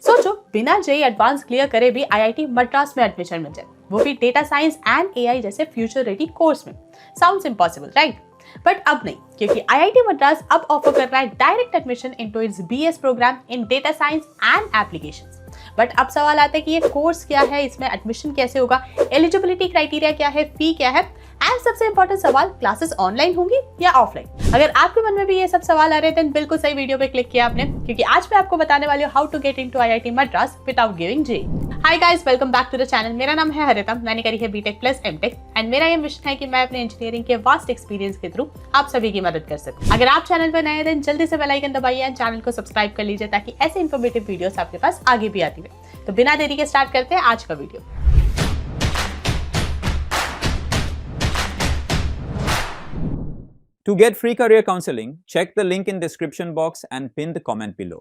सोचो बिना JEE advance clear करे भी आईआईटी मद्रास में एडमिशन मिल जाए, वो भी डेटा साइंस एंड एआई जैसे फ्यूचर रेडी कोर्स में। Sounds impossible, right? बट अब नहीं, क्योंकि आईआईटी मद्रास अब ऑफर कर रहा है direct admission into its BS programme in data science and applications. But अब सवाल आता है कि ये कोर्स क्या है, इसमें एडमिशन कैसे होगा, एलिजिबिलिटी क्राइटेरिया क्या है, फी क्या है, एंड सबसे इंपॉर्टेंट सवाल, क्लासेस ऑनलाइन होंगी या ऑफलाइन। अगर आपके मन में भी ये सब सवाल आ रहे हैं, बिल्कुल सही वीडियो पे क्लिक किया आपने, क्योंकि आज मैं आपको बताने वाली हूँ how to get into IIT Madras without giving JEE. Hi guys, welcome back to the channel. मेरा नाम है हरिता, मैंने करी है बीटेक प्लस एमटेक एंड मेरा ये मिशन है कि मैं अपने इंजीनियरिंग के वास्ट एक्सपीरियंस के थ्रू आप सभी की मदद कर सकूं। अगर आप चैनल पर नए हैं, जल्दी से बेल आइकन दबाइए एंड चैनल को सब्सक्राइब कर लीजिए ताकि ऐसे इन्फॉर्मेटिव वीडियोस आपके पास आगे भी आती रहे। तो बिना देरी के स्टार्ट करते हैं आज का video. To get free career counseling, check the link in description box and pin the comment below.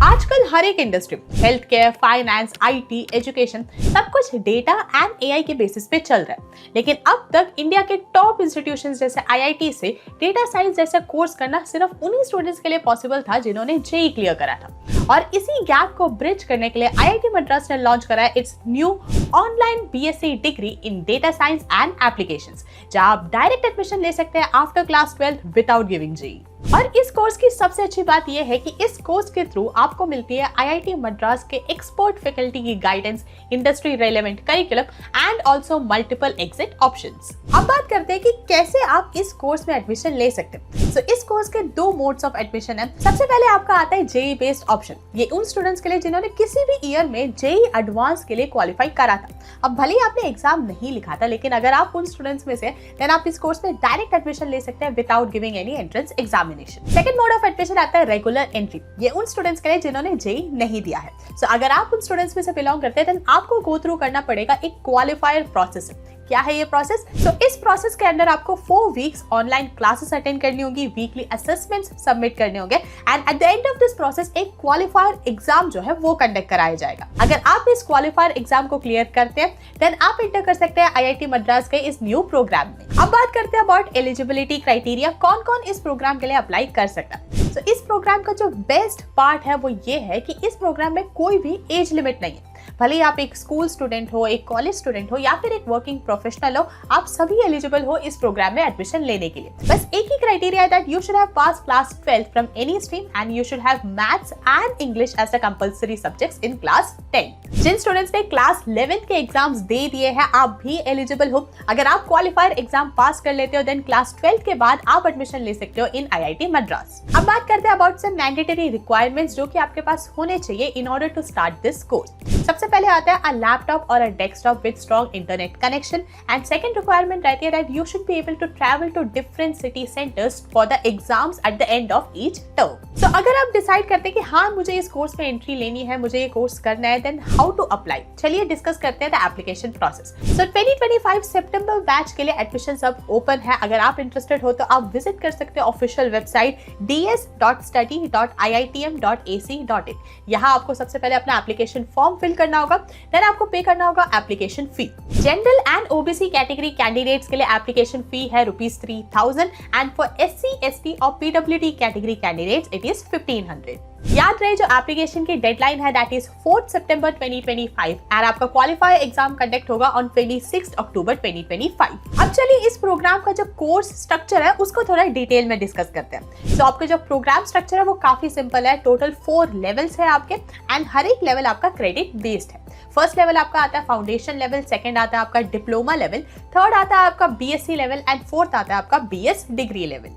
आजकल हर एक industry, health care, finance, IT, education, सब कुछ डेटा एंड एआई के बेसिस पे चल रहा है। लेकिन अब तक इंडिया के टॉप इंस्टीट्यूशंस जैसे आईआईटी से डेटा साइंस जैसा कोर्स करना सिर्फ उन्हीं स्टूडेंट्स के लिए पॉसिबल था जिन्होंने जेईई क्लियर करा था। और इसी गैप को ब्रिज करने के लिए आईआईटी मद्रास ने लॉन्च करा है it's new online BSc degree in data science and applications, जहां आप डायरेक्ट एडमिशन ले सकते हैं after class 12 without giving JEE. और इस कोर्स की सबसे अच्छी बात यह है कि इस कोर्स के थ्रू आपको मिलती है आईआईटी मद्रास के एक्सपर्ट फैकल्टी की guidance, industry relevant curriculum and also multiple exit options. अब बात करते हैं कि कैसे आप इस कोर्स में एडमिशन ले सकते हैं। इस कोर्स के दो मोड्स ऑफ एडमिशन है। सबसे पहले आपका आता है जेईई बेस्ड ऑप्शन। ये उन स्टूडेंट्स के लिए जिन्होंने किसी भी ईयर में जेईई एडवांस के लिए क्वालिफाई करा था। अब भले ही आपने एग्जाम नहीं लिखा था, लेकिन अगर आप उन स्टूडेंट्स में से देन आप इस कोर्स में डायरेक्ट एडमिशन ले सकते हैं without giving any entrance examination. Second mode of admission आता है रेगुलर एंट्री। ये उन स्टूडेंट्स के लिए जिन्होंने जेईई नहीं दिया है। अगर आप उन स्टूडेंट्स में से बिलोंग करते हैं, देन आपको गो थ्रू करना पड़ेगा एक क्वालिफायर प्रोसेस। क्या है ये प्रोसेस? इस प्रोसेस के अंदर आपको 4 वीक्स ऑनलाइन क्लासेस अटेंड करनी होगी, वीकली असेसमेंट्स सबमिट करने होंगे and eight the end of this process एक क्वालिफायर एग्जाम जो है वो कंडक्ट कराया जाएगा। अगर आप इस क्वालिफायर एग्जाम को क्लियर करते हैं, देन आप एंटर कर सकते हैं आईआईटी मद्रास के इस न्यू प्रोग्राम में। अब बात करते हैं अबाउट एलिजिबिलिटी क्राइटेरिया, कौन कौन इस प्रोग्राम के लिए अप्लाई कर सकता है। इस प्रोग्राम का जो बेस्ट पार्ट है वो ये है कि इस प्रोग्राम में कोई भी एज लिमिट नहीं है। भले ही आप एक स्कूल स्टूडेंट हो, एक कॉलेज स्टूडेंट हो या फिर एक वर्किंग प्रोफेशनल हो, आप सभी एलिजिबल हो इस प्रोग्राम में एडमिशन लेने के लिए। बस एक ही क्राइटेरिया है that you should have pass class 12 from any stream and you should have maths and English as the compulsory subjects in class 10। जिन स्टूडेंट्स ने क्लास 11 के एग्जाम्स दे दिए हैं, आप भी एलिजिबल हो। अगर आप क्वालिफायर एग्जाम पास कर लेते हो, देन क्लास 12 के बाद आप एडमिशन ले सकते हो इन आईआईटी मद्रास। अब बात करते हैं अबाउट सम मैंडेटरी रिक्वायरमेंट्स जो कि आपके पास होने चाहिए in order to start this course. सबसे पहले आता है अ लैपटॉप और a desktop with strong internet connection and second requirement रहती है that you should be able to travel to different city centres for the exams at the end of each term. अगर आप decide करते हैं कि हाँ मुझे इस कोर्स में एंट्री लेनी है, मुझे ये कोर्स करना है, देन हाउ टू अप्लाई। चलिए डिस्कस करते हैं the application process. 2025 September batch के लिए एडमिशन अब ओपन है। अगर आप इंटरेस्टेड हो तो आप विजिट कर सकते हैं ऑफिशियल वेबसाइट ds.study.iitm.ac.in। यहाँ आपको सबसे पहले अपना एप्लीकेशन फॉर्म फिल करना होगा, देन आपको पे करना होगा application fee. General and OBC category candidates के लिए एप्लीकेशन फी है ₹3000 एंड फॉर एससी, एसटी और PWD category candidates it is 1500। याद रहे जो एप्लीकेशन की डेडलाइन है दैट इज 4 सितंबर 2025 एंड आपका क्वालिफायर एग्जाम कंडक्ट होगा ऑन 26 अक्टूबर 2025। अब चलिए इस प्रोग्राम का जो कोर्स स्ट्रक्चर है उसको थोड़ा डिटेल में डिस्कस करते हैं। आपका जो प्रोग्राम स्ट्रक्चर है वो काफी सिंपल है। टोटल 4 लेवल्स है आपके एंड हर एक लेवल आपका क्रेडिट बेस्ड है। फर्स्ट लेवल आपका आता है फाउंडेशन लेवल, सेकंड आता है आपका डिप्लोमा लेवल, थर्ड आता है आपका बीएससी लेवल एंड फोर्थ आता है आपका बीएस डिग्री लेवल।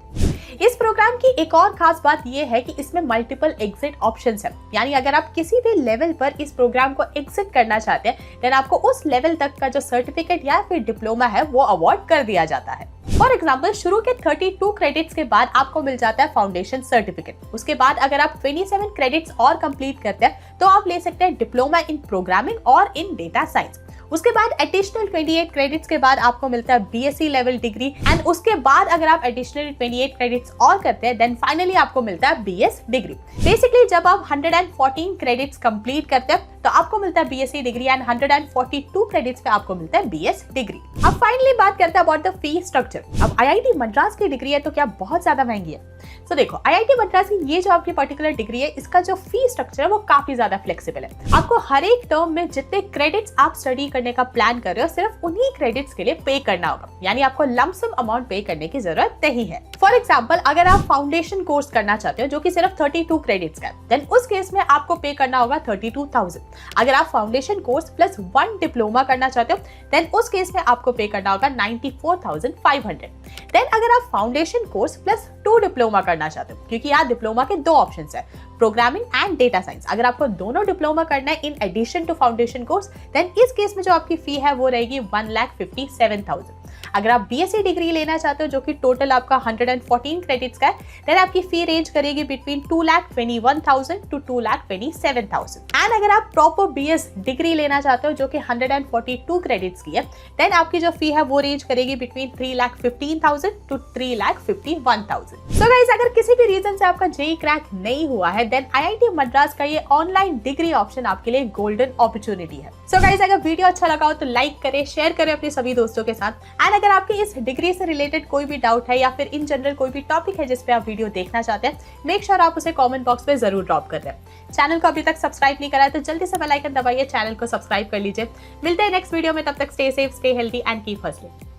इस प्रोग्राम की एक और खास बात यह है कि इसमें मल्टीपल एग्जिट ऑप्शंस हैं। यानी अगर आप किसी भी लेवल पर इस प्रोग्राम को एग्जिट करना चाहते हैं, देन आपको उस लेवल तक का जो सर्टिफिकेट या फिर डिप्लोमा है वो अवार्ड कर दिया जाता है। फॉर एग्जाम्पल, शुरू के 32 क्रेडिट्स के बाद आपको मिल जाता है फाउंडेशन सर्टिफिकेट। उसके बाद अगर आप 27 क्रेडिट्स और कंप्लीट करते हैं तो आप ले सकते हैं डिप्लोमा इन प्रोग्रामिंग और इन डेटा साइंस। उसके बाद एडिशनल 28 क्रेडिट्स के बाद आपको मिलता है बीएससी लेवल डिग्री एंड उसके बाद अगर आप एडिशनल 28 क्रेडिट्स और करते हैं देन फाइनली आपको मिलता है बीएस डिग्री। बेसिकली जब आप 114 क्रेडिट्स कंप्लीट करते हैं तो आपको मिलता है बीएससी डिग्री एंड 142 क्रेडिट्स पे आपको मिलता है बीएस डिग्री। अब फाइनली बात करते हैं अबाउट द फी स्ट्रक्चर। अब आईआईटी मद्रास की डिग्री है तो क्या बहुत ज्यादा महंगी है? तो देखो, आईआईटी मद्रास की ये जो आपकी पर्टिकुलर डिग्री है, इसका जो फी स्ट्रक्चर है वो काफी ज्यादा फ्लेक्सिबल है। आपको हर एक टर्म में जितने क्रेडिट्स आप स्टडी करने का प्लान कर रहे हो, सिर्फ उन्हीं क्रेडिट्स के लिए पे करना होगा, यानी आपको लमसम अमाउंट पे करने की जरूरत नहीं है। फॉर एग्जाम्पल, अगर आप फाउंडेशन कोर्स करना चाहते हो जो कि सिर्फ 32 क्रेडिट्स का है, देन उस केस में आपको पे करना होगा 32,000। अगर आप फाउंडेशन कोर्स प्लस 1 डिप्लोमा करना चाहते हो, देन उस केस में आपको पे करना होगा 94,500। देन अगर आप फाउंडेशन कोर्स प्लस 2 डिप्लोमा करना चाहते हो, क्योंकि यहाँ डिप्लोमा के 2 ऑप्शंस है, प्रोग्रामिंग एंड डेटा साइंस। अगर आपको दोनों डिप्लोमा करना है in addition to foundation course, then इस केस में जो आपकी फी है वो रहेगी 1,57,000। अगर आप बीएससी डिग्री लेना चाहते हो जो कि टोटल आपका 114 क्रेडिट्स का है, देन आपकी फी रेंज करेगी बिटवीन 2,21,000 टू 2,27,000। एंड अगर आप प्रॉपर बीएस डिग्री लेना चाहते हो जो कि 142 क्रेडिट्स की है, देन आपकी जो फी है वो रेंज करेगी बिटवीन 3,15,000 टू 3,51,000। सो गाइस, अगर किसी भी रीजन से आपका जेईई क्रैक नहीं हुआ है, देन आईआईटी मद्रास का ये ऑनलाइन डिग्री ऑप्शन आपके लिए गोल्डन अपॉर्चुनिटी है। सो गाइस, अगर वीडियो अच्छा लगा हो तो लाइक करें, शेयर करें अपने सभी दोस्तों के साथ। एंड अगर आपके इस डिग्री से रिलेटेड कोई भी डाउट है या फिर इन जनरल कोई भी टॉपिक है जिस पे आप वीडियो देखना चाहते हैं, मेक श्योर आप उसे कमेंट बॉक्स में जरूर ड्रॉप कर दें। चैनल को अभी तक सब्सक्राइब नहीं करा है तो जल्दी से बेल आइकन दबाइए, चैनल को सब्सक्राइब कर लीजिए। मिलते हैं नेक्स्ट वीडियो में, तब तक stay safe, stay healthy and keep hustling.